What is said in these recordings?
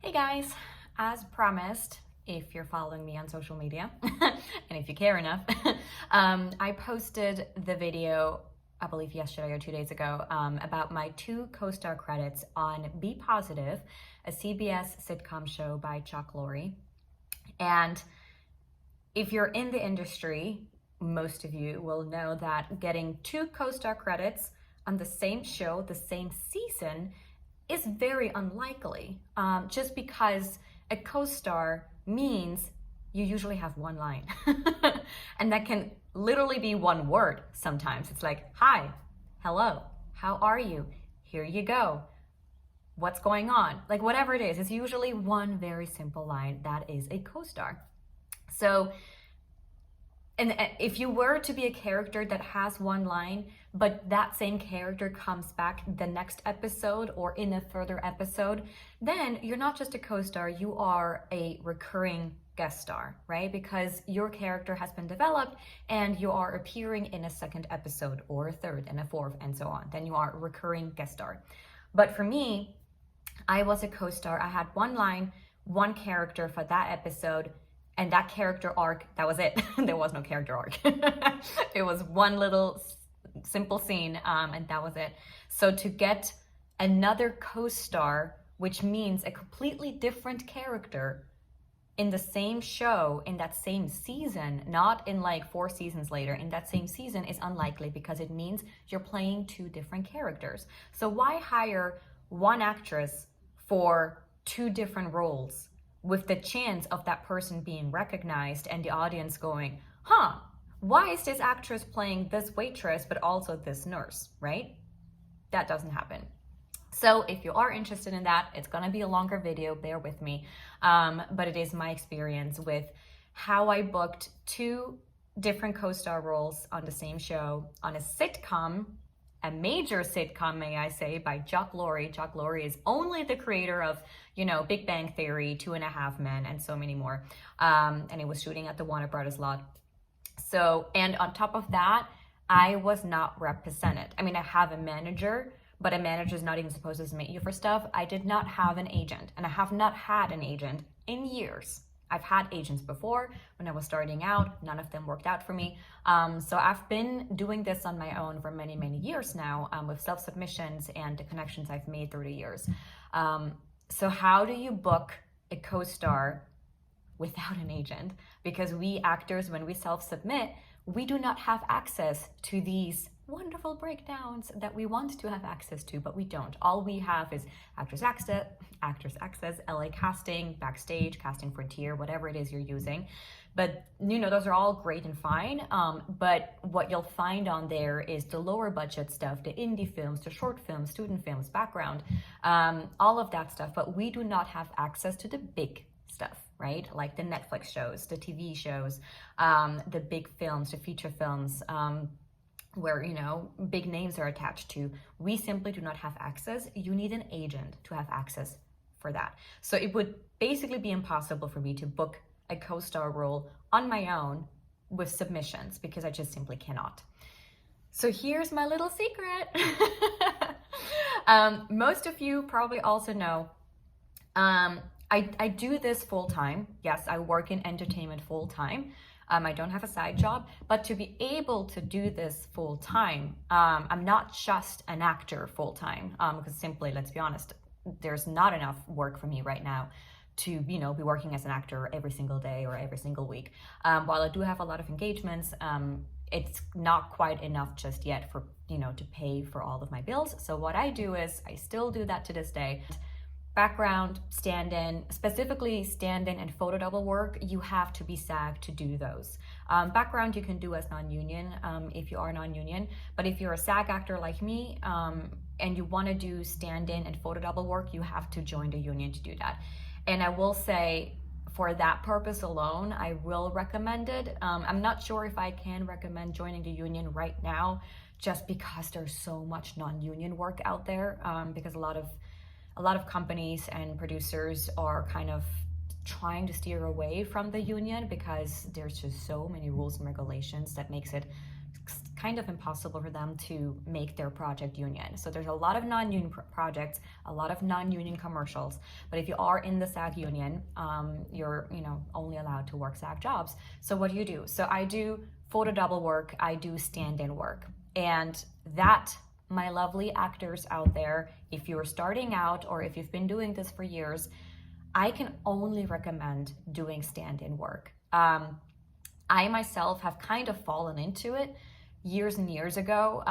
Hey guys, as promised, if you're following me on social media, and if you care enough, I posted the video, I believe yesterday or 2 days ago, about my two co-star credits on Be Positive, a CBS sitcom show by Chuck Lorre. And if you're in the industry, most of you will know that getting two co-star credits on the same show, the same season, is very unlikely, just because a co-star means you usually have one line. And that can literally be one word sometimes. It's like, hi, hello, how are you? Here you go. What's going on? Like whatever it is, it's usually one very simple line that is a co-star. So, and if you were to be a character that has one line, but that same character comes back the next episode or in a further episode, then you're not just a co-star, you are a recurring guest star, right? Because your character has been developed and you are appearing in a second episode or a third and a fourth and so on. Then you are a recurring guest star. But for me, I was a co-star. I had one line, one character for that episode, and that character arc, that was it. There was no character arc. It was one little simple scene, and that was it. So to get another co-star, which means a completely different character in the same show, in that same season, not in like 4 seasons later, in that same season is unlikely because it means you're playing two different characters. So why hire one actress for two different roles with the chance of that person being recognized and the audience going, huh, why is this actress playing this waitress but also this nurse, right? That doesn't happen. So if you are interested in that, it's gonna be a longer video, bear with me. But it is my experience with how I booked two different co-star roles on the same show on a sitcom, a major sitcom, may I say, by Chuck Lorre. Chuck Lorre is only the creator of, Big Bang Theory, 2.5 Men, and so many more. And it was shooting at the Warner Brothers lot. So, and on top of that, I was not represented. I mean, I have a manager, but a manager is not even supposed to submit you for stuff. I did not have an agent, and I have not had an agent in years. I've had agents before when I was starting out. None of them worked out for me. So I've been doing this on my own for many, many years now, with self-submissions and the connections I've made through the years. So how do you book a co-star without an agent? Because we actors, when we self-submit, we do not have access to these wonderful breakdowns that we want to have access to, but we don't. All we have is Actors Access, LA Casting, Backstage, Casting Frontier, whatever it is you're using. But those are all great and fine. But what you'll find on there is the lower budget stuff, the indie films, the short films, student films, background, all of that stuff. But we do not have access to the big stuff, right? Like the Netflix shows, the TV shows, the big films, the feature films, where big names are attached to. We simply do not have access. You need an agent to have access for that. So it would basically be impossible for me to book a co-star role on my own with submissions because I just simply cannot. So here's my little secret. Most of you probably also know I do this full time. Yes, I work in entertainment full time. I don't have a side job, but to be able to do this full time, I'm not just an actor full time, because simply, let's be honest, there's not enough work for me right now to, be working as an actor every single day or every single week. While I do have a lot of engagements, it's not quite enough just yet for, to pay for all of my bills. So what I do is I still do that to this day. Background, stand-in, specifically stand-in and photo double work, you have to be SAG to do those. Background you can do as non-union if you are non-union, but if you're a SAG actor like me and you want to do stand-in and photo double work, you have to join the union to do that. And I will say, for that purpose alone, I will recommend it. I'm not sure if I can recommend joining the union right now, just because there's so much non-union work out there, because a lot of companies and producers are kind of trying to steer away from the union because there's just so many rules and regulations that makes it kind of impossible for them to make their project union. So there's a lot of non-union projects, a lot of non-union commercials. But if you are in the SAG union, you're only allowed to work SAG jobs. So what do you do? So I do photo double work, I do stand-in work, and that, my lovely actors out there, if you're starting out or if you've been doing this for years, I can only recommend doing stand-in work. I myself have kind of fallen into it years and years ago.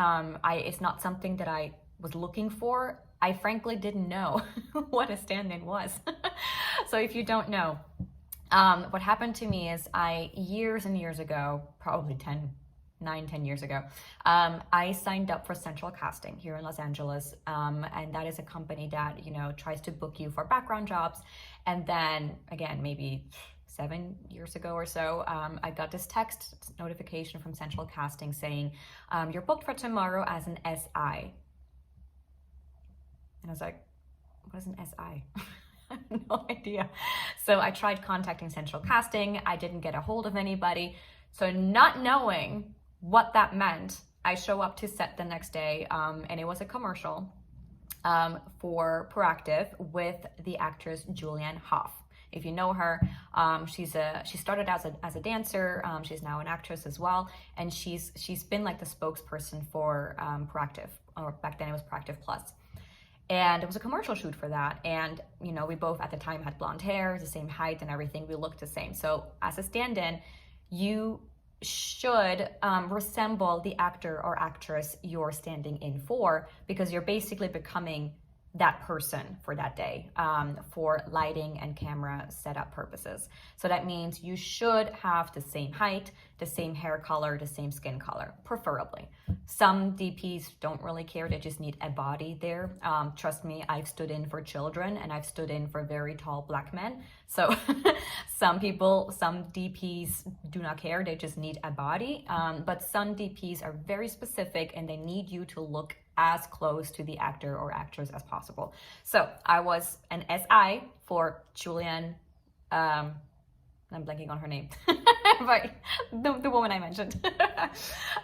It's not something that I was looking for. I frankly didn't know what a stand-in was. So if you don't know, what happened to me is years and years ago, probably 9-10 years ago, I signed up for Central Casting here in Los Angeles, and that is a company that tries to book you for background jobs. And then again, maybe 7 years ago or so, I got this text notification from Central Casting saying, you're booked for tomorrow as an SI. And I was like, what is an SI? I have no idea. So I tried contacting Central Casting. I didn't get a hold of anybody. So not knowing what that meant, I show up to set the next day, and it was a commercial for Proactive with the actress Julianne Hough. If you know her, she started as a dancer. She's now an actress as well, and she's been like the spokesperson for Proactive, or back then it was Proactive Plus. And it was a commercial shoot for that. And, we both at the time had blonde hair, the same height and everything. We looked the same. So as a stand-in, you should resemble the actor or actress you're standing in for, because you're basically becoming that person for that day, for lighting and camera setup purposes. So that means you should have the same height, the same hair color, the same skin color, preferably. Some DPs don't really care, they just need a body there. Trust me, I've stood in for children and I've stood in for very tall black men. So some DPs do not care, they just need a body. But some DPs are very specific and they need you to look as close to the actor or actress as possible. So I was an SI for Julianne, I'm blanking on her name, but the woman I mentioned.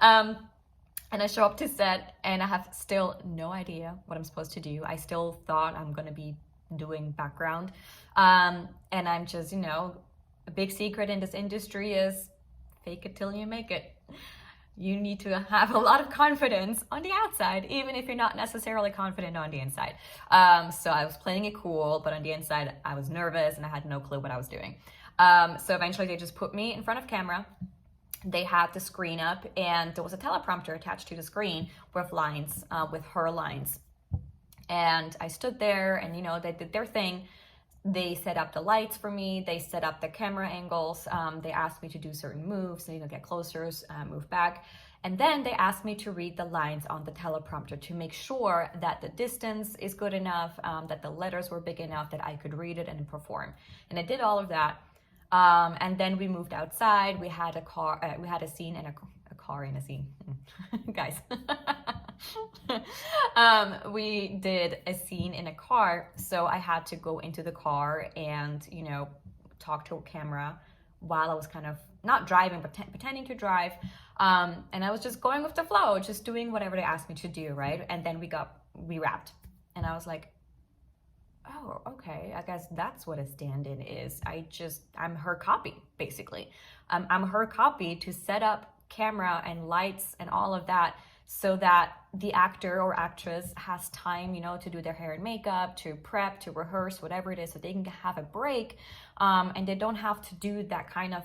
And I show up to set and I have still no idea what I'm supposed to do. I still thought I'm gonna be doing background. And I'm just, a big secret in this industry is fake it till you make it. You need to have a lot of confidence on the outside, even if you're not necessarily confident on the inside. So I was playing it cool, but on the inside, I was nervous and I had no clue what I was doing. So eventually they just put me in front of camera. They had the screen up and there was a teleprompter attached to the screen with lines, with her lines. And I stood there and, they did their thing. They set up the lights for me. They set up the camera angles. They asked me to do certain moves, so get closer, move back. And then they asked me to read the lines on the teleprompter to make sure that the distance is good enough, that the letters were big enough that I could read it and perform. And I did all of that. And then we moved outside. We had a scene and a car in a scene. Guys. We did a scene in a car, so I had to go into the car and talk to a camera while I was kind of not driving but pretending to drive, and I was just going with the flow, just doing whatever they asked me to do, right? And then we wrapped and I was like, oh, okay, I guess that's what a stand-in is. I'm her copy, basically. I'm her copy to set up camera and lights and all of that, so that the actor or actress has time, to do their hair and makeup, to prep, to rehearse, whatever it is, so they can have a break, and they don't have to do that kind of,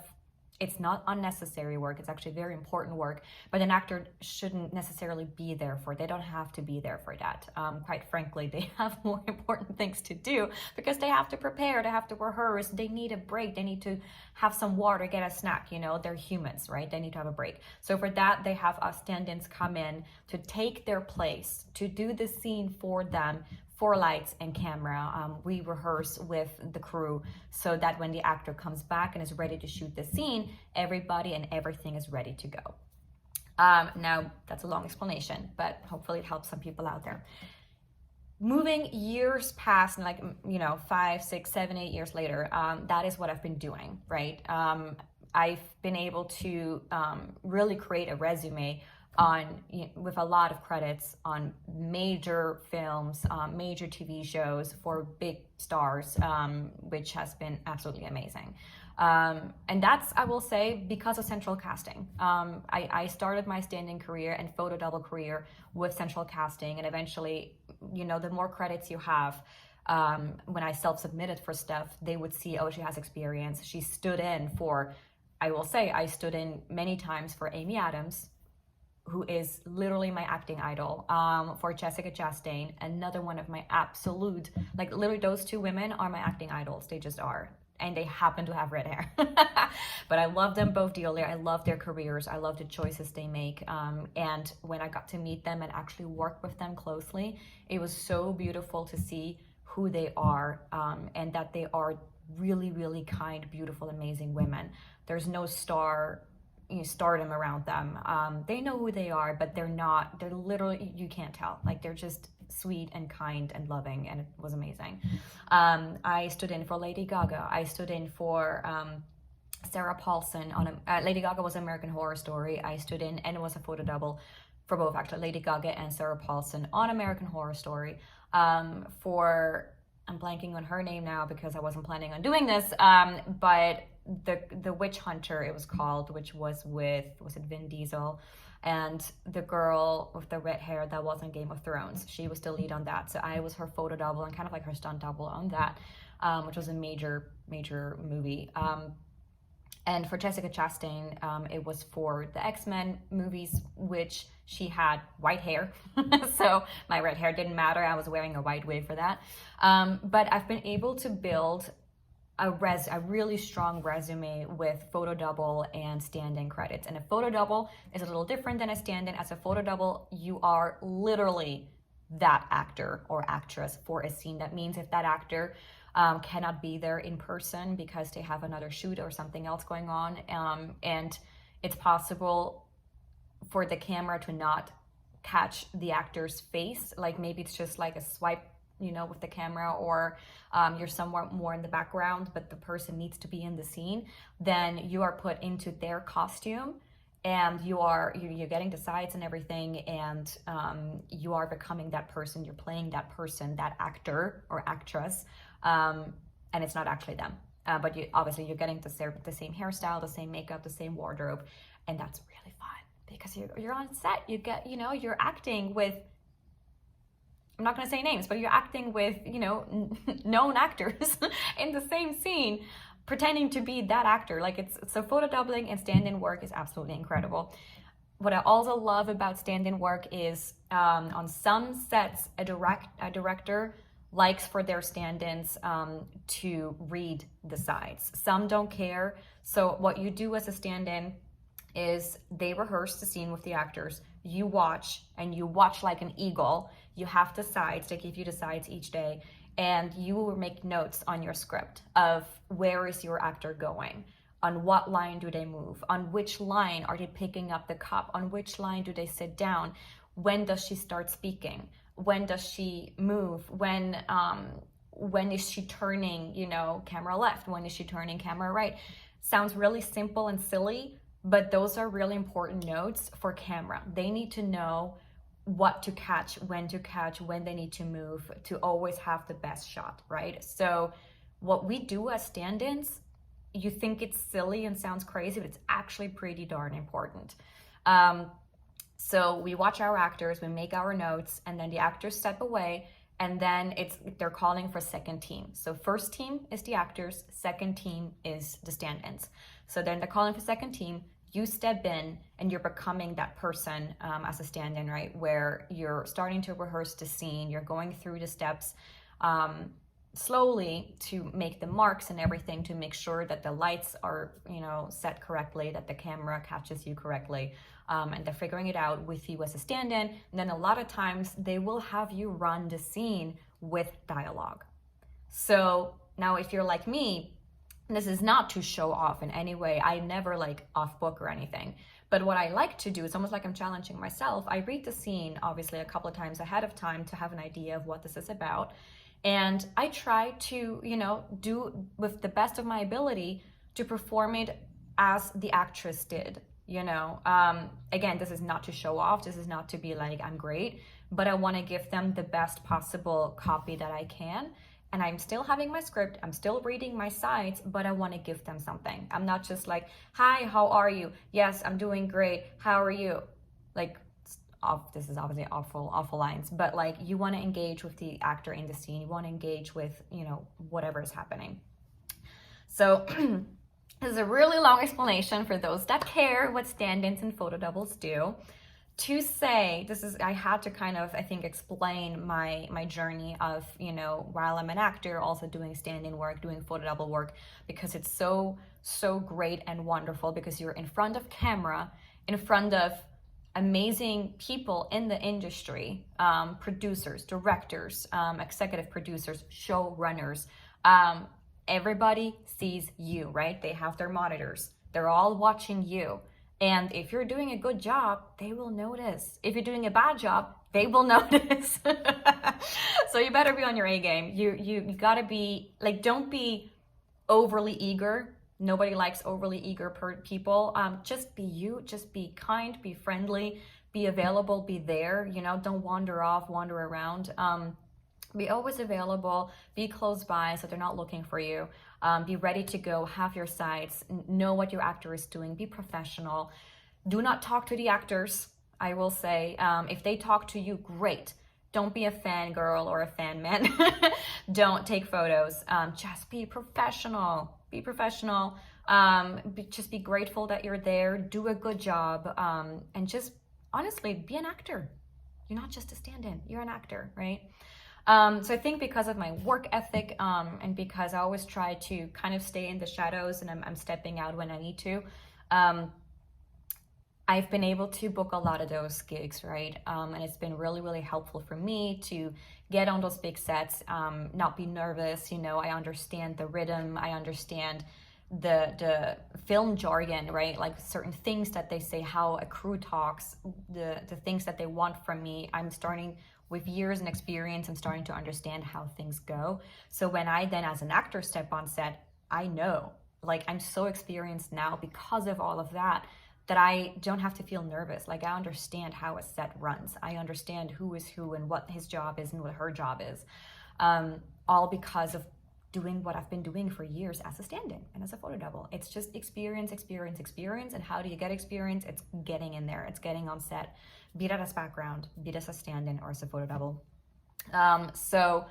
it's not unnecessary work, it's actually very important work, but an actor shouldn't necessarily be there for it. They don't have to be there for that. Quite frankly, they have more important things to do because they have to prepare, they have to rehearse, they need a break, they need to have some water, get a snack, they're humans, right? They need to have a break. So for that, they have us stand-ins come in to take their place, to do the scene for them, for lights and camera. We rehearse with the crew so that when the actor comes back and is ready to shoot the scene, everybody and everything is ready to go. Now, that's a long explanation, but hopefully it helps some people out there. Moving years past, 5, 6, 7, 8 years later, that is what I've been doing, right? I've been able to really create a resume on with a lot of credits on major films, major TV shows for big stars, which has been absolutely amazing. And that's, I will say, because of central casting. I started my stand-in career and photo double career with central casting, and eventually, the more credits you have, when I self-submitted for stuff, they would see, oh, she has experience. She stood in for, I will say, I stood in many times for Amy Adams, who is literally my acting idol, for Jessica Chastain, another one of my absolute, like literally those two women are my acting idols. They just are. And they happen to have red hair. But I love them both dearly. I love their careers. I love the choices they make. And when I got to meet them and actually work with them closely, it was so beautiful to see who they are, and that they are really, really kind, beautiful, amazing women. There's no stardom around them. They know who they are, but they're literally, you can't tell. Like, they're just sweet and kind and loving, and it was amazing. I stood in for Lady Gaga. I stood in for Sarah Paulson on Lady Gaga was American Horror Story. I stood in, and it was a photo double for both, actually, Lady Gaga and Sarah Paulson on American Horror Story. I'm blanking on her name now because I wasn't planning on doing this, but the Witch Hunter, it was called, which was it Vin Diesel, and the girl with the red hair that was on Game of Thrones, she was the lead on that. So I was her photo double and kind of like her stunt double on that, which was a major movie. And for Jessica Chastain, it was for the X-Men movies, which she had white hair. So my red hair didn't matter. I was wearing a white wig for that. But I've been able to build a really strong resume with photo double and stand-in credits. And a photo double is a little different than a stand-in. As a photo double, you are literally that actor or actress for a scene. That means if that actor cannot be there in person because they have another shoot or something else going on, and it's possible for the camera to not catch the actor's face, like maybe it's just like a swipe, with the camera, or you're somewhere more in the background, but the person needs to be in the scene, then you are put into their costume, and you're getting the sides and everything, and you are becoming that person. You're playing that person, that actor or actress, and it's not actually them. But obviously you're getting the same hairstyle, the same makeup, the same wardrobe, and that's really fun because you're on set. You're acting with, I'm not going to say names, but you're acting with, known actors in the same scene, pretending to be that actor. Like, so photo doubling and stand-in work is absolutely incredible. What I also love about stand-in work is on some sets, a director likes for their stand-ins to read the sides. Some don't care. So what you do as a stand-in is they rehearse the scene with the actors. You watch, and you watch like an eagle. You have the sides. They give you the sides each day, and you will make notes on your script of where is your actor going, on what line do they move, on which line are they picking up the cup, on which line do they sit down, when does she start speaking, when does she move, when is she turning, camera left, when is she turning camera right. Sounds really simple and silly, but those are really important notes for camera. They need to know what to catch, when they need to move, to always have the best shot, right? So what we do as stand-ins, you think it's silly and sounds crazy, but it's actually pretty darn important. So we watch our actors, we make our notes, and then the actors step away, and then they're calling for second team. So first team is the actors, second team is the stand-ins. So then they're calling for second team. You step in and you're becoming that person as a stand-in, right? Where you're starting to rehearse the scene, you're going through the steps slowly to make the marks and everything, to make sure that the lights are, set correctly, that the camera catches you correctly, and they're figuring it out with you as a stand-in. And then a lot of times they will have you run the scene with dialogue. So now if you're like me, this is not to show off in any way. I never off book or anything. But what I like to do, it's almost like I'm challenging myself. I read the scene, obviously, a couple of times ahead of time to have an idea of what this is about. And I try to, do with the best of my ability to perform it as the actress did, you know. Again, this is not to show off, this is not to be like I'm great, but I want to give them the best possible copy that I can. And I'm still having my script, I'm still reading my sides, but I want to give them something. I'm not just like, hi, how are you? Yes, I'm doing great, how are you? Like, this is obviously awful lines, but like, you want to engage with the actor in the scene, you want to engage with, you know, whatever is happening. So this is a really long explanation for those that care what stand-ins and photo doubles do. To say, this is, I had to kind of, I think, explain my journey of, you know, while I'm an actor, also doing stand-in work, doing photo double work, because it's so great and wonderful, because you're in front of camera, in front of amazing people in the industry, producers, directors, executive producers, showrunners. Everybody sees you, right? They have their monitors. They're all watching you. And if you're doing a good job, they will notice. If you're doing a bad job, they will notice. So you better be on your A game. You gotta be, like, don't be overly eager. Nobody likes overly eager people. Just be you, just be kind, be friendly, be available, be there, you know, don't wander off, wander around. Be always available, be close by so they're not looking for you. Be ready to go, have your sides, know what your actor is doing, be professional. Do not talk to the actors, I will say. If they talk to you, great. Don't be a fangirl or a fan man. Don't take photos. Just be professional. Be professional. Just be grateful that you're there. Do a good job. And just honestly, be an actor. You're not just a stand-in. You're an actor, right? So I think because of my work ethic, and because I always try to kind of stay in the shadows, and I'm stepping out when I need to, I've been able to book a lot of those gigs, right? And it's been really helpful for me to get on those big sets, not be nervous. You know, I understand the rhythm, I understand the film jargon, right? Like certain things that they say, how a crew talks, the things that they want from me. I'm starting with years and experience, I'm starting to understand how things go. So when I then as an actor step on set, I know, like, I'm so experienced now because of all of that, that I don't have to feel nervous. Like, I understand how a set runs. I understand who is who and what his job is and what her job is. All because of doing what I've been doing for years as a stand-in and as a photo double. It's just experience. And how do you get experience? It's getting in there. It's getting on set. Be it as background, be it as a stand-in or as a photo double. So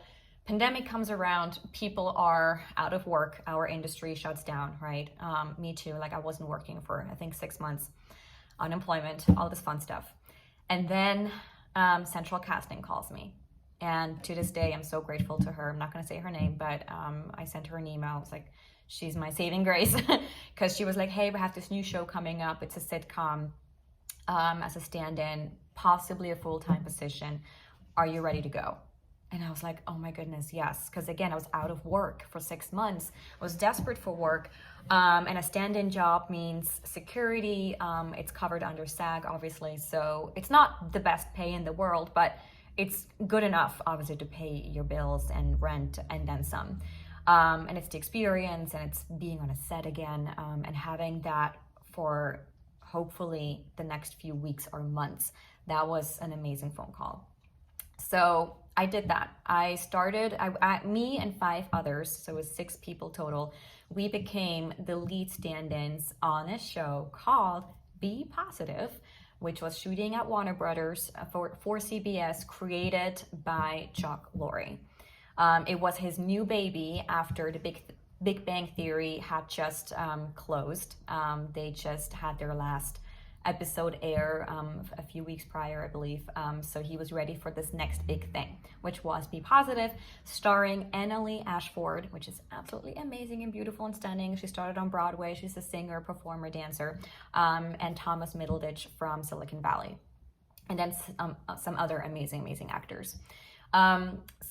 pandemic comes around, people are out of work, our industry shuts down, right? Me too, like I wasn't working for, I think 6 months, unemployment, all this fun stuff. And then Central Casting calls me. And to this day, I'm so grateful to her. I'm not gonna say her name, but I sent her an email. I was like, she's my saving grace. Because she was like, hey, we have this new show coming up. It's a sitcom as a stand-in, possibly a full-time position. Are you ready to go? And I was like, oh my goodness, yes. Because again, I was out of work for 6 months. I was desperate for work. And a stand-in job means security. It's covered under SAG, obviously. So it's not the best pay in the world, but it's good enough, obviously, to pay your bills and rent and then some. And it's the experience, and it's being on a set again, and having that for hopefully the next few weeks or months. That was an amazing phone call. So I did that. I started, me and 5 others, so it was 6 people total, we became the lead stand-ins on a show called B Positive, which was shooting at Warner Brothers for CBS, created by Chuck Lorre. It was his new baby after the Big Bang Theory had just closed. They just had their last episode air a few weeks prior, I believe. So he was ready for this next big thing, which was Be Positive, starring Annalee Ashford, which is absolutely amazing and beautiful and stunning. She started on Broadway. She's a singer, performer, dancer, and Thomas Middleditch from Silicon Valley. And then some other amazing actors.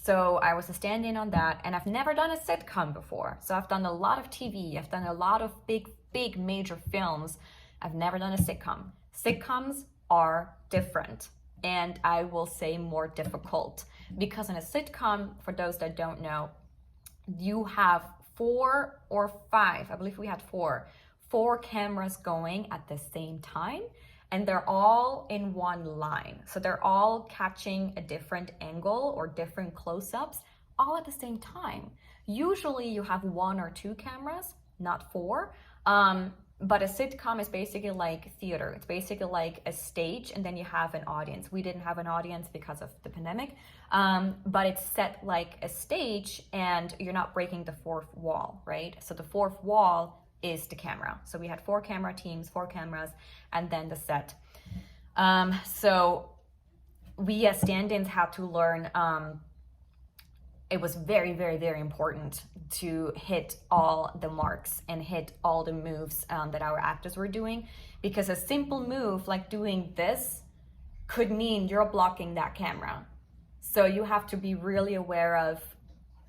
So I was a stand-in on that, and I've never done a sitcom before. So I've done a lot of TV. I've done a lot of big major films. I've never done a sitcom. Sitcoms are different, and I will say more difficult, because in a sitcom, for those that don't know, you have 4 or 5, I believe we had 4 4 cameras going at the same time, and they're all in one line. So they're all catching a different angle or different close-ups all at the same time. Usually you have 1 or 2 cameras, not 4. But a sitcom is basically like theater. It's basically like a stage, and then you have an audience. We didn't have an audience because of the pandemic, but it's set like a stage, and you're not breaking the 4th wall, right? So the 4th wall is the camera. So we had 4 camera teams, 4 cameras, and then the set. So we as stand-ins had to learn. It was very, very, very important to hit all the marks and hit all the moves that our actors were doing, because a simple move like doing this could mean you're blocking that camera. So you have to be really aware of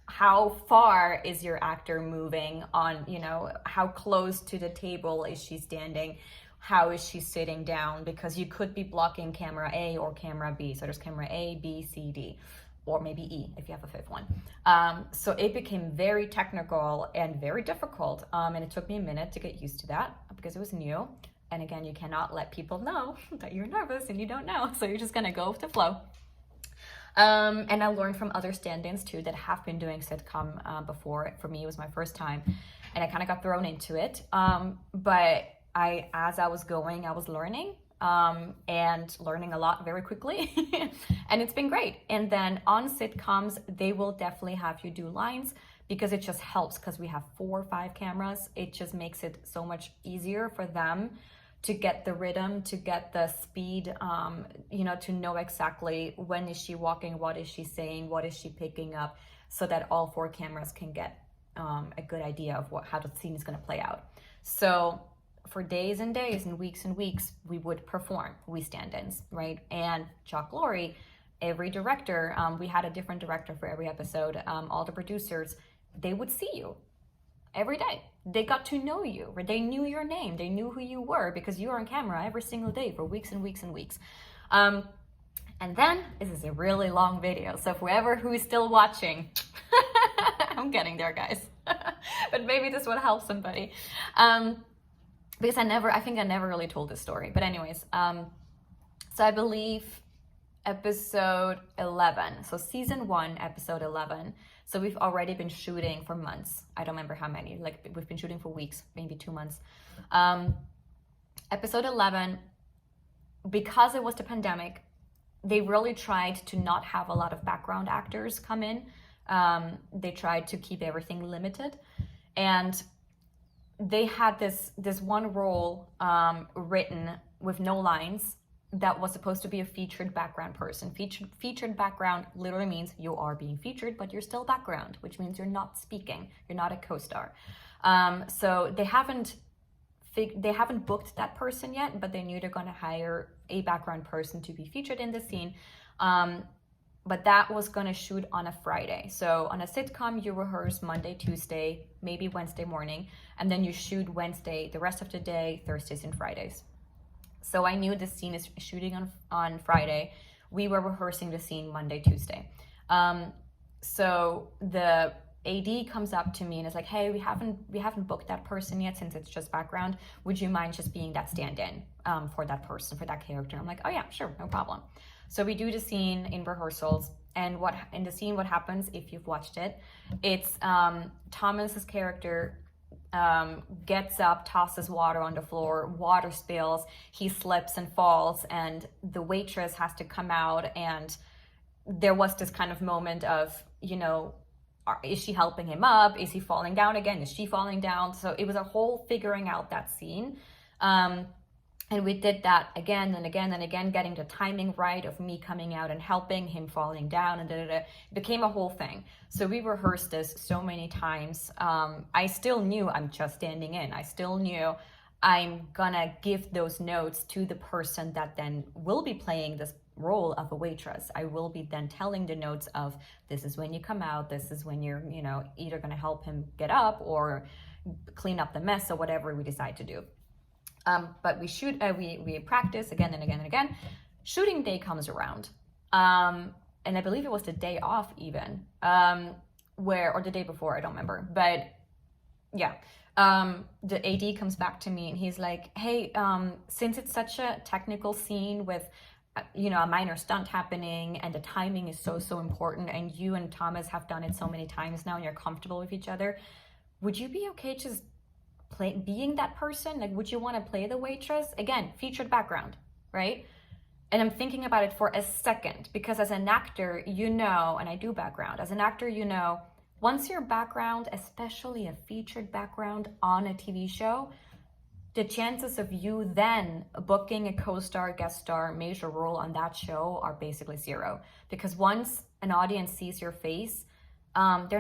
how far is your actor moving on, how close to the table is she standing, how is she sitting down, because you could be blocking camera A or camera B. So there's camera A, B, C, D. Or maybe E if you have a 5th one. So it became very technical and very difficult. And it took me a minute to get used to that because it was new. And again, you cannot let people know that you're nervous and you don't know. So you're just gonna go with the flow. And I learned from other stand-ins too that have been doing sitcom before. For me, it was my first time. And I kind of got thrown into it. But as I was going, I was learning. And learning a lot very quickly. And it's been great. And then on sitcoms, they will definitely have you do lines because it just helps, because we have 4 or 5 cameras. It just makes it so much easier for them to get the rhythm, to get the speed, to know exactly when is she walking, what is she saying, what is she picking up, so that all 4 cameras can get a good idea of how the scene is going to play out. So for days and days and weeks, we would perform, we stand-ins, right? And Chuck Lorre, every director, we had a different director for every episode, all the producers, they would see you every day. They got to know you, they knew your name, they knew who you were because you were on camera every single day for weeks and weeks and weeks. And then, this is a really long video, so whoever who is still watching, I'm getting there, guys. But maybe this would help somebody. Because I think I never really told this story. But anyways, so I believe episode 11. So season 1, episode 11. So we've already been shooting for months. I don't remember how many. Like we've been shooting for weeks, maybe 2 months. Episode 11, because it was the pandemic, they really tried to not have a lot of background actors come in. They tried to keep everything limited. And they had this one role written with no lines that was supposed to be a featured background person. Featured background literally means you are being featured, but you're still background, which means you're not speaking. You're not a co-star. So they haven't booked that person yet, but they knew they're going to hire a background person to be featured in the scene. But that was going to shoot on a Friday. So on a sitcom, you rehearse Monday, Tuesday, maybe Wednesday morning, and then you shoot Wednesday, the rest of the day, Thursdays and Fridays. So I knew this scene is shooting on Friday. We were rehearsing the scene Monday, Tuesday. So the AD comes up to me and is like, hey, we haven't booked that person yet since it's just background. Would you mind just being that stand-in for that person, for that character? I'm like, oh yeah, sure, no problem. So we do the scene in rehearsals, and what happens if you've watched it, it's Thomas's character gets up, tosses water on the floor, water spills, he slips and falls, and the waitress has to come out, and there was this kind of moment of, is she helping him up? Is he falling down again? Is she falling down? So it was a whole figuring out that scene. And we did that again and again and again, getting the timing right of me coming out and helping him falling down, and It became a whole thing. So we rehearsed this so many times. I still knew I'm just standing in. I still knew I'm gonna give those notes to the person that then will be playing this role of a waitress. I will be then telling the notes of, this is when you come out, this is when you're, either gonna help him get up or clean up the mess or whatever we decide to do. But we practice again and again and again. Shooting day comes around. And I believe it was the day off even, or the day before, I don't remember. But yeah. The AD comes back to me and he's like, hey, since it's such a technical scene with, a minor stunt happening and the timing is so important and you and Thomas have done it so many times now and you're comfortable with each other, would you be okay just being that person? Like, would you want to play the waitress? Again, featured background, right? And I'm thinking about it for a second because as an actor, and I do background, as an actor, once your background, especially a featured background on a TV show, the chances of you then booking a co-star, guest star, major role on that show are basically zero. Because once an audience sees your face, they're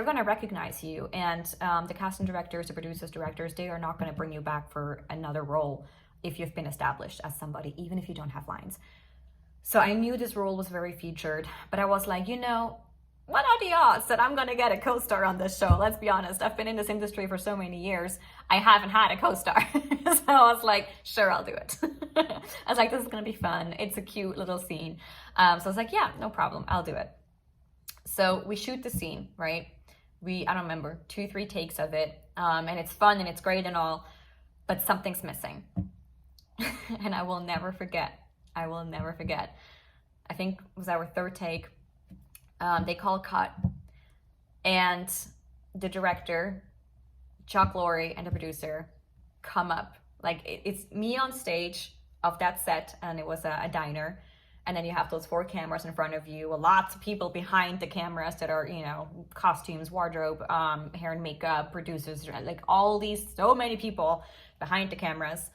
gonna recognize you, and the casting directors, the producers, directors, they are not gonna bring you back for another role if you've been established as somebody, even if you don't have lines. So I knew this role was very featured, but I was like, what are the odds that I'm gonna get a co-star on this show? Let's be honest, I've been in this industry for so many years, I haven't had a co-star. So I was like, sure, I'll do it. I was like, this is gonna be fun. It's a cute little scene. So I was like, yeah, no problem, I'll do it. So we shoot the scene, right? I don't remember, 2-3 takes of it. And it's fun and it's great and all, but something's missing. And I will never forget. I think it was our 3rd take. They call cut. And the director, Chuck Lorre, and the producer come up. Like, it's me on stage of that set, and it was a diner. And then you have those 4 cameras in front of you, lots of people behind the cameras that are, costumes, wardrobe, hair and makeup, producers, like all these, so many people behind the cameras.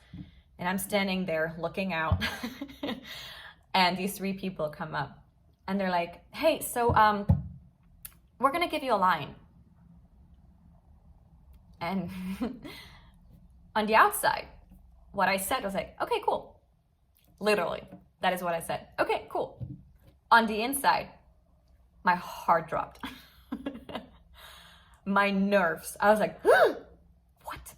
And I'm standing there looking out. And these 3 people come up and they're like, hey, so we're gonna give you a line. And on the outside, what I said was like, okay, cool. Literally. That is what I said. Okay, cool. On the inside, my heart dropped. My nerves. I was like, what?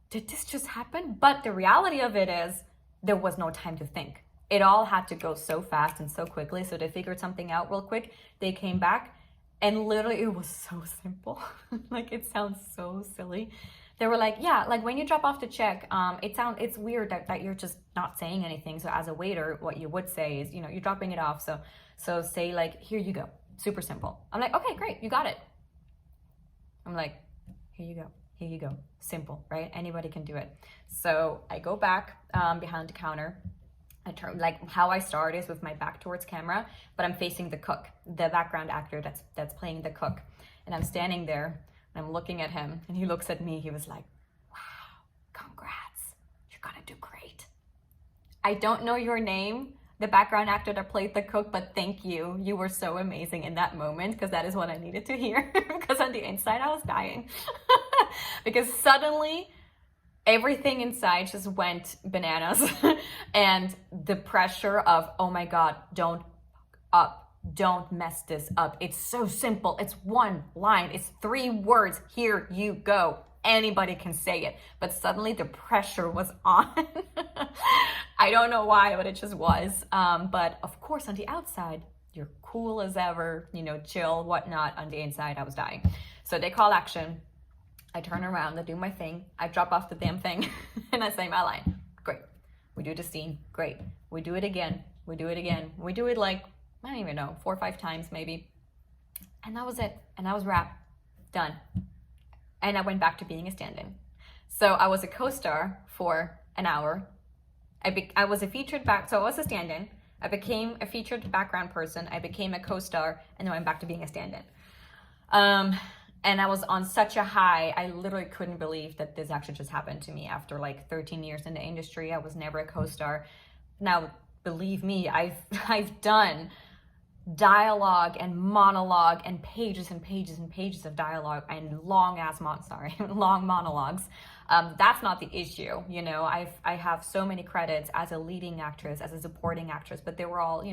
Did this just happen? But the reality of it is there was no time to think. It all had to go so fast and so quickly. So they figured something out real quick. They came back and literally it was so simple. Like, it sounds so silly. They were like, yeah, like when you drop off the check, it's weird that you're just not saying anything. So as a waiter, what you would say is, you're dropping it off. So say like, here you go. Super simple. I'm like, okay, great. You got it. I'm like, here you go. Here you go. Simple, right? Anybody can do it. So I go back behind the counter. I turn, like how I start is with my back towards camera, but I'm facing the cook, the background actor that's playing the cook. And I'm standing there. I'm looking at him and he looks at me. He was like, wow, congrats. You're gonna do great. I don't know your name, the background actor that played the cook, but thank you. You were so amazing in that moment because that is what I needed to hear because on the inside I was dying because suddenly everything inside just went bananas and the pressure of, oh my God, don't mess this up. It's so simple. It's 1 line. It's 3 words. Here you go. Anybody can say it. But suddenly the pressure was on. I don't know why, but it just was. But of course, on the outside, you're cool as ever, chill, whatnot. On the inside, I was dying. So they call action. I turn around, I do my thing. I drop off the damn thing and I say my line. Great. We do the scene. Great. We do it again. We do it like, I don't even know, 4 or 5 times maybe. And that was it. And that was wrapped. Done. And I went back to being a stand-in. So I was a co-star for an hour. I was a featured so I was a stand-in. I became a featured background person. I became a co-star and then went back to being a stand-in. And I was on such a high, I literally couldn't believe that this actually just happened to me after like 13 years in the industry. I was never a co-star. Now, believe me, I've done dialogue and monologue and pages and pages and pages of dialogue and long monologues. That's not the issue. I have so many credits as a leading actress, as a supporting actress, but they were all,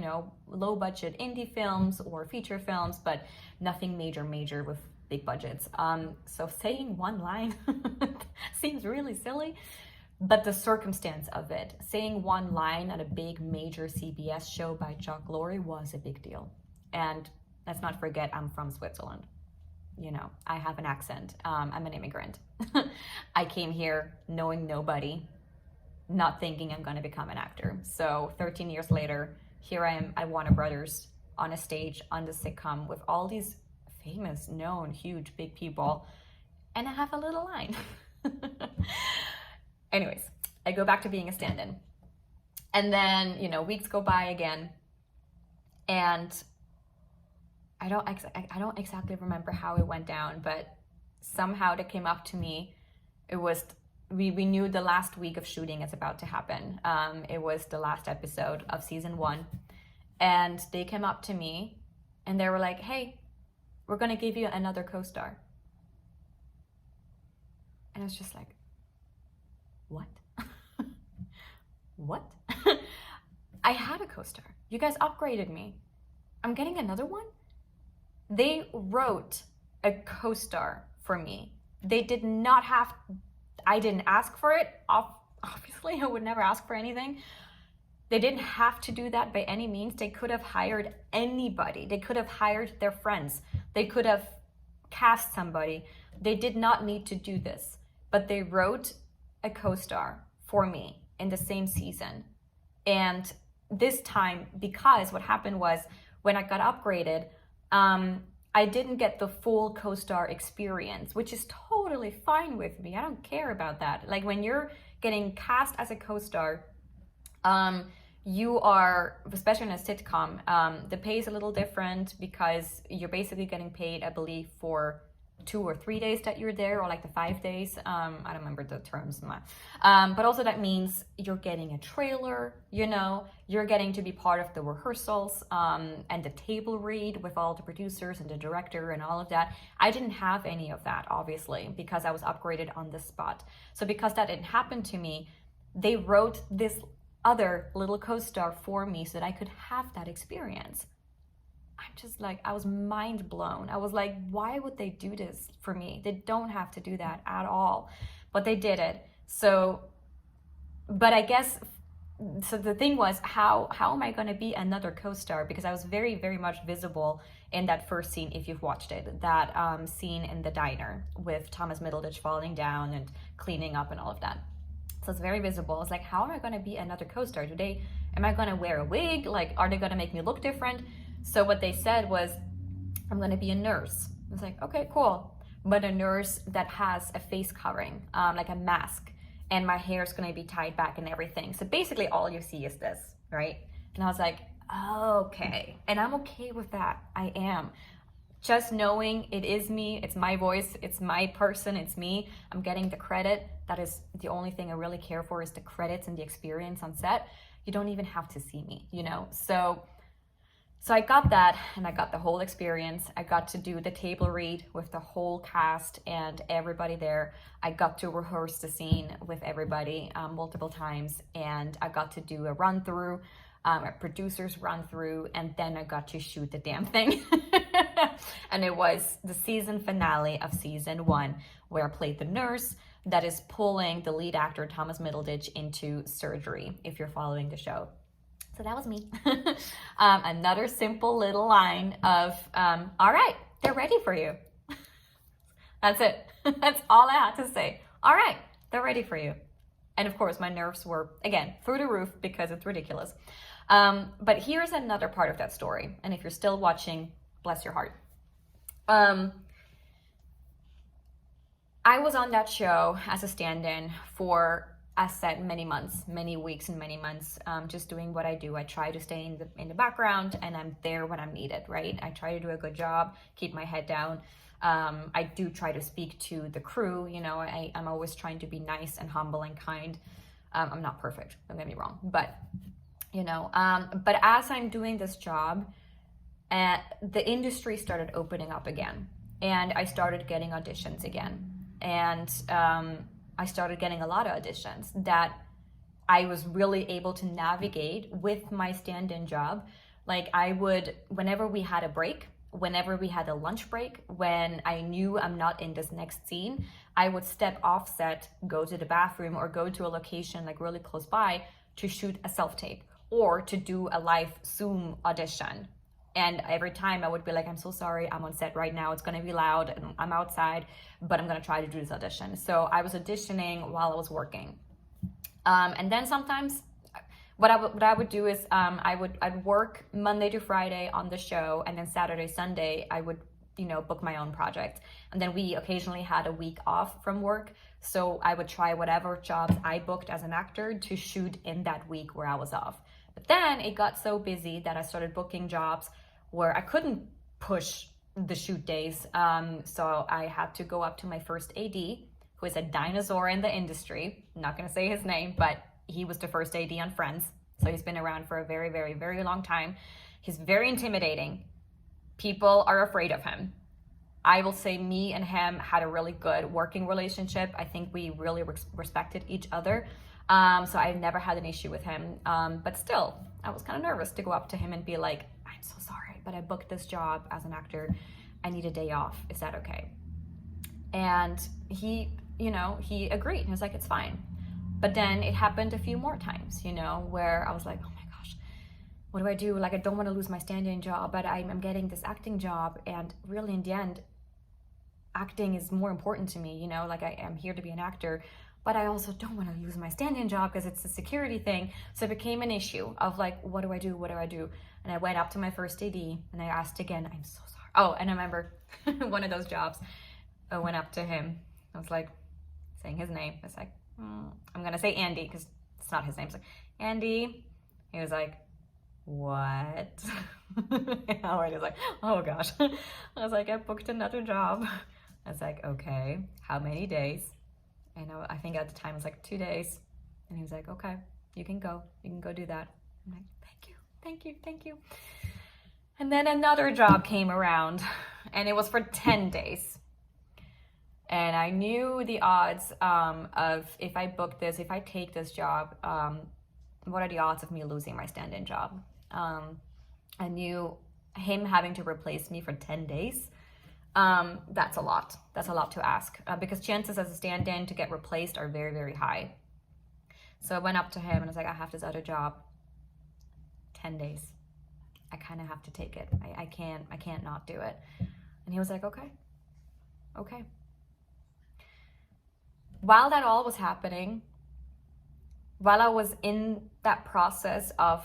low budget indie films or feature films, but nothing major with big budgets. So saying 1 line seems really silly, but the circumstance of it, saying 1 line on a big major CBS show by Chuck Lorre was a big deal. And let's not forget, I'm from Switzerland. you know, I have an accent. I'm an immigrant. I came here knowing nobody, not thinking I'm going to become an actor. So 13 years later, here I am at Warner Brothers on a stage on the sitcom with all these famous, known, huge, big people, and I have a little line. Anyways, I go back to being a stand-in. And then, you know, weeks go by again, and I don't exactly remember how it went down, but somehow they came up to me. It was, we knew the last week of shooting is about to happen. It was the last episode of season 1. And they came up to me and they were like, hey, we're going to give you another co-star. And I was just like, what? What? I had a co-star. You guys upgraded me. I'm getting another one? They wrote a co-star for me. They did not have, I didn't ask for it. Obviously, I would never ask for anything. They didn't have to do that by any means. They could have hired anybody. They could have hired their friends. They could have cast somebody. They did not need to do this, but they wrote a co-star for me in the same season. And this time, because what happened was when I got upgraded, I didn't get the full co-star experience, which is totally fine with me. I don't care about that. Like when you're getting cast as a co-star, you are, especially in a sitcom, the pay is a little different because you're basically getting paid, I believe, for 2 or 3 days that you're there, or like the 5 days. I don't remember the terms. But also that means you're getting a trailer, you know, you're getting to be part of the rehearsals and the table read with all the producers and the director and all of that. I didn't have any of that, obviously, because I was upgraded on the spot. So because that didn't happen to me, they wrote this other little co-star for me so that I could have that experience. I'm just like, I was mind blown. I was like, why would they do this for me? They don't have to do that at all, but they did it. So, but I guess, so the thing was, how am I going to be another co-star? Because I was very, very much visible in that first scene, if you've watched it, that scene in the diner with Thomas Middleditch falling down and cleaning up and all of that. So it's very visible. It's like, how am I going to be another co-star? Am I going to wear a wig? Like, are they going to make me look different? So what they said was, I'm going to be a nurse. I was like, okay, cool. But a nurse that has a face covering, like a mask, and my hair is going to be tied back and everything. So basically all you see is this, right? And I was like, okay. And I'm okay with that. I am. Just knowing it is me, it's my voice, it's my person, it's me. I'm getting the credit. That is the only thing I really care for, is the credits and the experience on set. You don't even have to see me, you know? So I got that, and I got the whole experience. I got to do the table read with the whole cast and everybody there. I got to rehearse the scene with everybody multiple times, and I got to do a run through, a producer's run through, and then I got to shoot the damn thing. And it was the season finale of season 1, where I played the nurse that is pulling the lead actor, Thomas Middleditch, into surgery, if you're following the show. So that was me. Another simple little line of, all right, they're ready for you. That's it. That's all I had to say. All right, they're ready for you. And of course, my nerves were, again, through the roof because it's ridiculous. But here's another part of that story. And if you're still watching, bless your heart. I was on that show as a stand-in for, as said, many months, many weeks and many months, just doing what I do. I try to stay in the background, and I'm there when I'm needed, right? I try to do a good job, keep my head down. I do try to speak to the crew, you know, I'm always trying to be nice and humble and kind. I'm not perfect, don't get me wrong, but, you know, but as I'm doing this job, the industry started opening up again, and I started getting auditions again. And I started getting a lot of auditions that I was really able to navigate with my stand-in job. Like I would, whenever we had a break, whenever we had a lunch break, when I knew I'm not in this next scene, I would step off set, go to the bathroom, or go to a location like really close by to shoot a self-tape or to do a live Zoom audition. And every time I would be like, I'm so sorry, I'm on set right now, it's gonna be loud, and I'm outside, but I'm gonna try to do this audition. So I was auditioning while I was working. And then sometimes what I would do is I'd work Monday to Friday on the show, and then Saturday, Sunday, I would, book my own project. And then we occasionally had a week off from work. So I would try whatever jobs I booked as an actor to shoot in that week where I was off. But then it got so busy that I started booking jobs where I couldn't push the shoot days. So I had to go up to my first AD, who is a dinosaur in the industry. I'm not going to say his name, but he was the first AD on Friends. So he's been around for a very, very, very long time. He's very intimidating. People are afraid of him. I will say me and him had a really good working relationship. I think we really respected each other. So I've never had an issue with him. But still, I was kind of nervous to go up to him and be like, I'm so sorry, but I booked this job as an actor. I need a day off. Is that okay? And he agreed. He was like, it's fine. But then it happened a few more times, where I was like, oh my gosh, what do I do? Like, I don't want to lose my stand-in job, but I'm getting this acting job. And really, in the end, acting is more important to me, like I am here to be an actor, but I also don't want to lose my stand-in job because it's a security thing. So it became an issue of like, what do I do? What do I do? And I went up to my first AD and I asked again, I'm so sorry. Oh, and I remember one of those jobs, I went up to him. I was like saying his name. I was like, I'm going to say Andy because it's not his name. It's like, Andy. He was like, what? Howard is like, oh gosh. I was like, I booked another job. I was like, okay, how many days? And I think at the time it was like 2 days. And he was like, okay, you can go do that. I'm like, thank you. And then another job came around, and it was for 10 days. And I knew the odds of if I take this job, what are the odds of me losing my stand-in job? I knew him having to replace me for 10 days. That's a lot. That's a lot to ask because chances as a stand-in to get replaced are very, very high. So I went up to him and I was like, I have this other job. 10 days. I kind of have to take it. I can't not do it. And he was like, okay. While that all was happening, while I was in that process of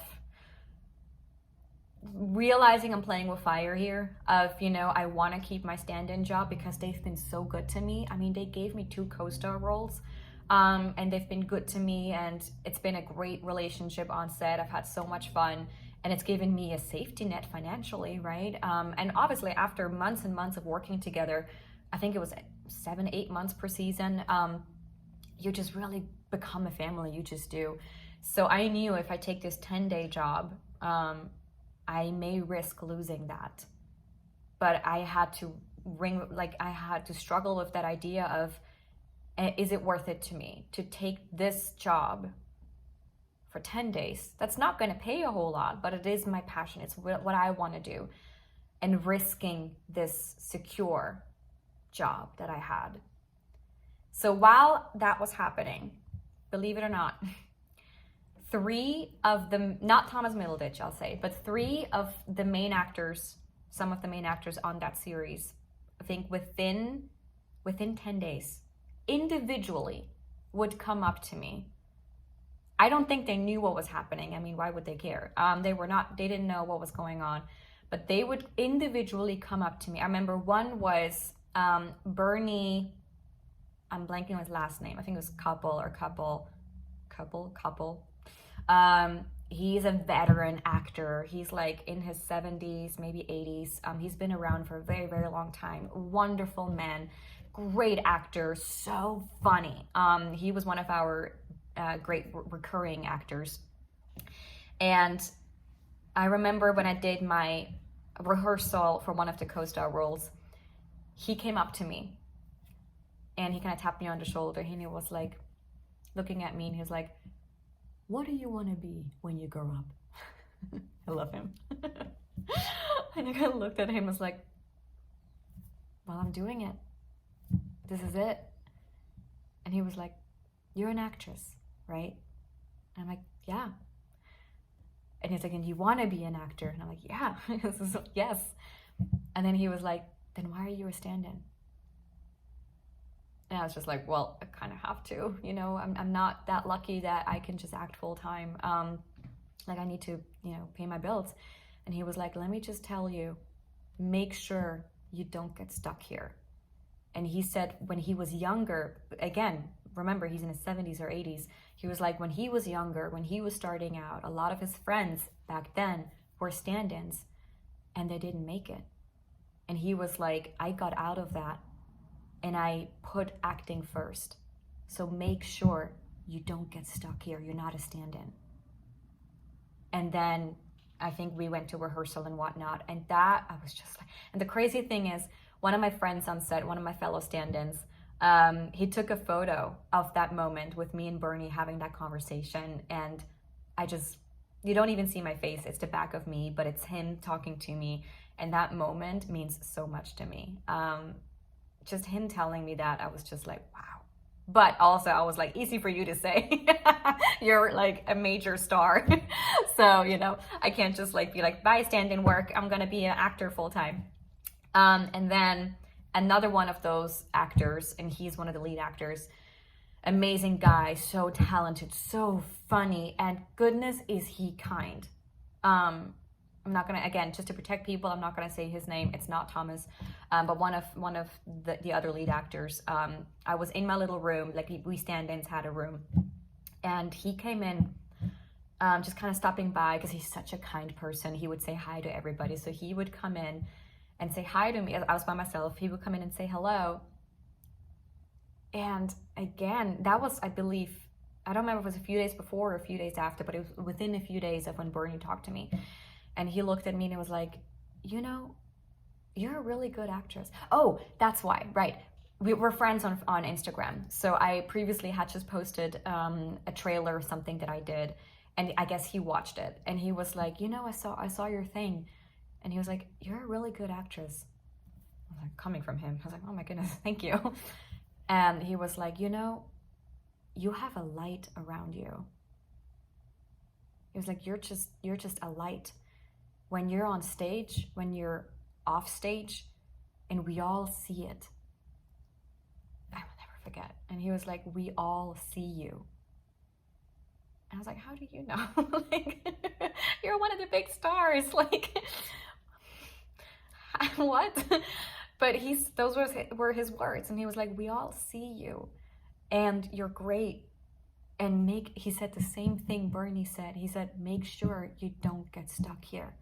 realizing I'm playing with fire here, of, I want to keep my stand-in job because they've been so good to me. I mean, they gave me 2 co-star roles, and they've been good to me, and it's been a great relationship on set. I've had so much fun, and it's given me a safety net financially, right? And obviously after months and months of working together, I think it was 7-8 months per season, you just really become a family. You just do. So I knew if I take this 10-day job, I may risk losing that. But I had to struggle with that idea of, is it worth it to me to take this job for 10 days? That's not going to pay a whole lot, but it is my passion. It's what I want to do. And risking this secure job that I had. So while that was happening, believe it or not, 3 of the, not Thomas Middleditch, I'll say, but 3 of the main actors, some of the main actors on that series, I think within 10 days, individually would come up to me. I don't think they knew what was happening. I mean, why would they care? They didn't know what was going on, but they would individually come up to me. I remember one was Bernie, I'm blanking on his last name. I think it was Couple. He's a veteran actor. He's like in his 70s, maybe 80s. He's been around for a very, very long time. Wonderful man, great actor, so funny. He was one of our great recurring actors. And I remember when I did my rehearsal for one of the co-star roles, he came up to me and he kind of tapped me on the shoulder. And he was like looking at me and he was like, what do you want to be when you grow up? I love him. And I kind of looked at him and was like, well, I'm doing it. This is it. And he was like, you're an actress, right? And I'm like, yeah. And he's like, and you want to be an actor? And I'm like, yeah, yes. And then he was like, then why are you a stand-in? And I was just like, well, I kind of have to, you know, I'm not that lucky that I can just act full time. Like I need to, you know, pay my bills. And he was like, let me just tell you, make sure you don't get stuck here. And he said when he was younger, again, remember he's in his 70s or 80s, he was like, when he was younger, when he was starting out, a lot of his friends back then were stand-ins and they didn't make it. And he was like, I got out of that and I put acting first. So make sure you don't get stuck here. You're not a stand-in. And then I think we went to rehearsal and whatnot. And that, I was just like, and the crazy thing is, one of my friends on set, one of my fellow stand-ins, he took a photo of that moment with me and Bernie having that conversation. And I just, you don't even see my face. It's the back of me, but it's him talking to me. And that moment means so much to me. Just him telling me that, I was just like, wow. But also I was like, easy for you to say. You're like a major star. So, you know, I can't just like be like, bye stand-in work, I'm gonna be an actor full time. And then another one of those actors, and he's one of the lead actors, amazing guy, so talented, so funny, and goodness is he kind. I'm not gonna, again, just to protect people, I'm not gonna say his name. It's not Thomas, but one of the other lead actors. I was in my little room, like we stand-ins had a room, and he came in, just kind of stopping by because he's such a kind person. He would say hi to everybody, so he would come in and say hi to me. I was by myself. He would come in and say hello. And again, that was, I believe, I don't remember if it was a few days before or a few days after, but it was within a few days of when Bernie talked to me. And he looked at me and was like, you know, you're a really good actress. Oh, that's why, right. We're friends on Instagram. So I previously had just posted a trailer or something that I did. And I guess he watched it. And he was like, you know, I saw your thing. And he was like, you're a really good actress. I was like, coming from him. I was like, oh my goodness, thank you. And he was like, you know, you have a light around you. He was like, you're just a light. When you're on stage, when you're off stage, and we all see it. I will never forget. And he was like, we all see you. And I was like, how do you know? Like, you're one of the big stars. Like, what? But those were his words. And he was like, we all see you and you're great. And he said the same thing Bernie said. He said, make sure you don't get stuck here.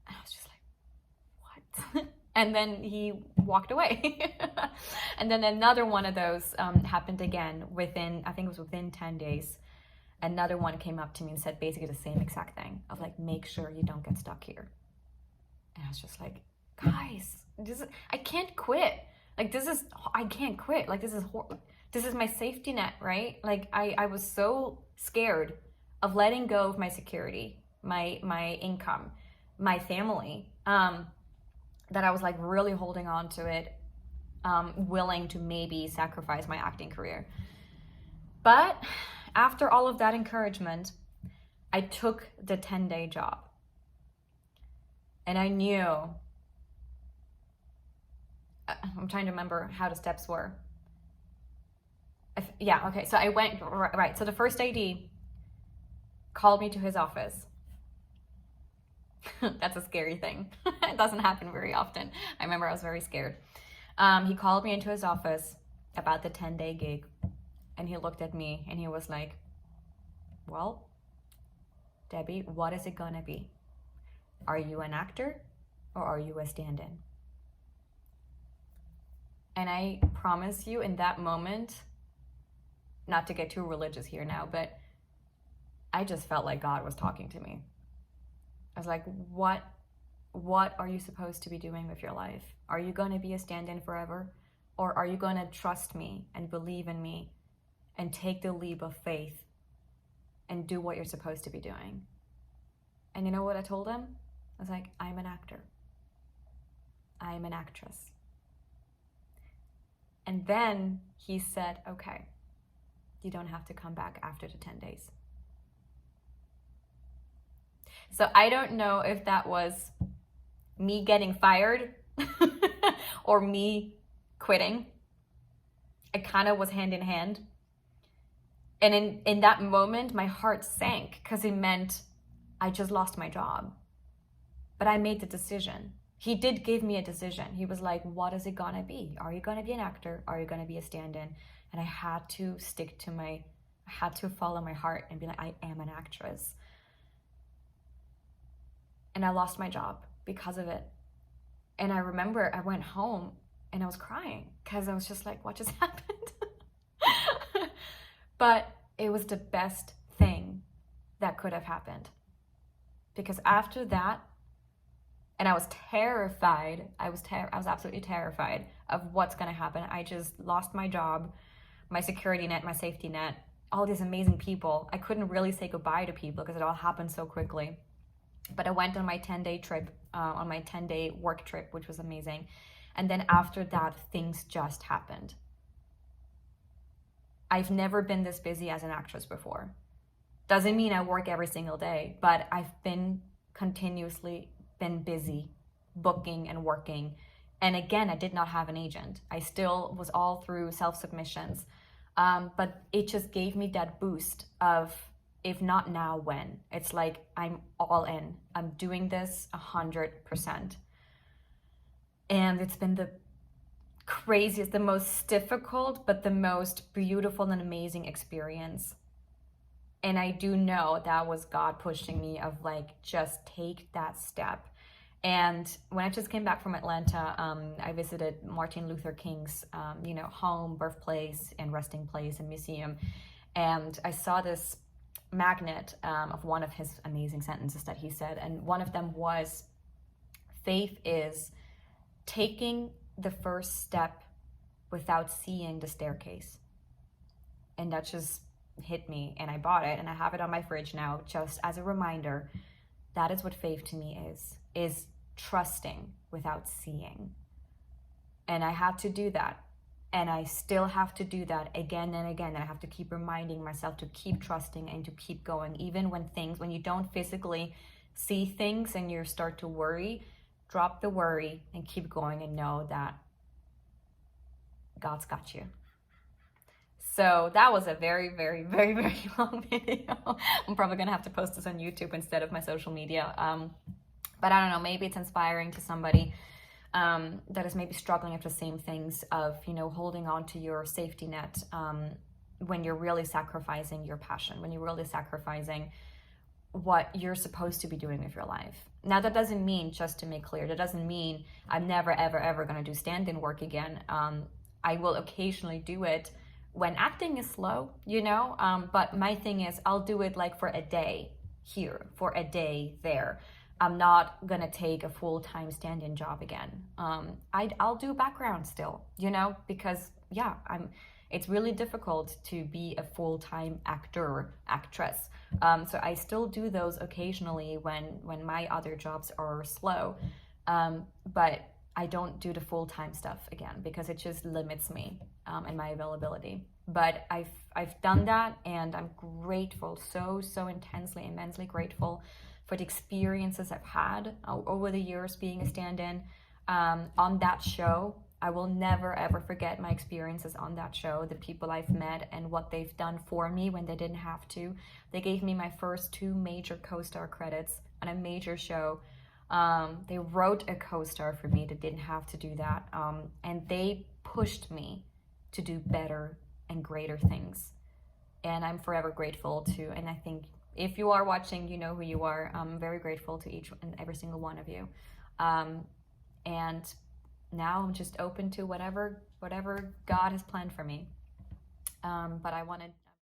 And I was just like, what? And then he walked away. And then another one of those happened again I think it was within 10 days. Another one came up to me and said basically the same exact thing of like, make sure you don't get stuck here. And I was just like, guys, I can't quit. Like, I can't quit. Like, this is my safety net, right? Like, I was so scared of letting go of my security, my income, my family, that I was like really holding on to it, willing to maybe sacrifice my acting career. But after all of that encouragement, I took the 10-day job. And I knew, I'm trying to remember how the steps were. Yeah, okay, so I went, right, so the first AD called me to his office. That's a scary thing. It doesn't happen very often. I remember I was very scared. He called me into his office about the 10-day gig, and he looked at me and he was like, well, Debbie, what is it gonna be? Are you an actor or are you a stand-in? And I promise you, in that moment, not to get too religious here now, but I just felt like God was talking to me. I was like, what are you supposed to be doing with your life? Are you going to be a stand-in forever? Or are you going to trust me and believe in me and take the leap of faith and do what you're supposed to be doing? And you know what I told him? I was like, I'm an actor. I'm an actress. And then he said, okay, you don't have to come back after the 10 days. So I don't know if that was me getting fired or me quitting. It kind of was hand in hand. And in that moment, my heart sank because it meant I just lost my job. But I made the decision. He did give me a decision. He was like, what is it gonna be? Are you gonna be an actor? Are you gonna be a stand-in? And I had to I had to follow my heart and be like, I am an actress. And I lost my job because of it. And I remember I went home and I was crying because I was just like, what just happened? But it was the best thing that could have happened. Because after that, and I was terrified, I was absolutely terrified of what's gonna happen. I just lost my job, my security net, my safety net, all these amazing people. I couldn't really say goodbye to people because it all happened so quickly. But I went on my 10-day trip, on my 10-day work trip, which was amazing. And then after that, things just happened. I've never been this busy as an actress before. Doesn't mean I work every single day, but I've been continuously been busy booking and working. And again, I did not have an agent. I still was all through self-submissions. But it just gave me that boost of, if not now, when? It's like, I'm all in. I'm doing this 100%. And it's been the craziest, the most difficult, but the most beautiful and amazing experience. And I do know that was God pushing me of like, just take that step. And when I just came back from Atlanta, I visited Martin Luther King's, home, birthplace, and resting place and museum. And I saw this magnet of one of his amazing sentences that he said. And one of them was, faith is taking the first step without seeing the staircase. And that just hit me, and I bought it, and I have it on my fridge now just as a reminder. That is what faith to me is trusting without seeing. And I had to do that, and I still have to do that again and again. And I have to keep reminding myself to keep trusting and to keep going, even when you don't physically see things and you start to worry. Drop the worry and keep going, and know that God's got you. So that was a very, very, very, very long video. I'm probably gonna have to post this on YouTube instead of my social media. But I don't know, maybe it's inspiring to somebody that is maybe struggling with the same things of, holding on to your safety net when you're really sacrificing your passion, when you're really sacrificing what you're supposed to be doing with your life. Now, that doesn't mean, just to make clear, that doesn't mean I'm never, ever, ever gonna do stand-in work again. I will occasionally do it when acting is slow, but my thing is, I'll do it like for a day here, for a day there. I'm not gonna take a full-time stand-in job again. I'll do background still, because it's really difficult to be a full-time actress. So I still do those occasionally when my other jobs are slow, but I don't do the full-time stuff again because it just limits me and my availability. But I've done that, and I'm grateful, so intensely, immensely grateful for the experiences I've had over the years being a stand-in on that show. I will never ever forget my experiences on that show, the people I've met and what they've done for me when they didn't have to. They gave me my first 2 major co-star credits on a major show. They wrote a co-star for me that didn't have to do that. And they pushed me to do better and greater things. And I'm forever grateful to, and I think if you are watching, you know who you are. I'm very grateful to each and every single one of you. And now I'm just open to whatever God has planned for me. But I wanted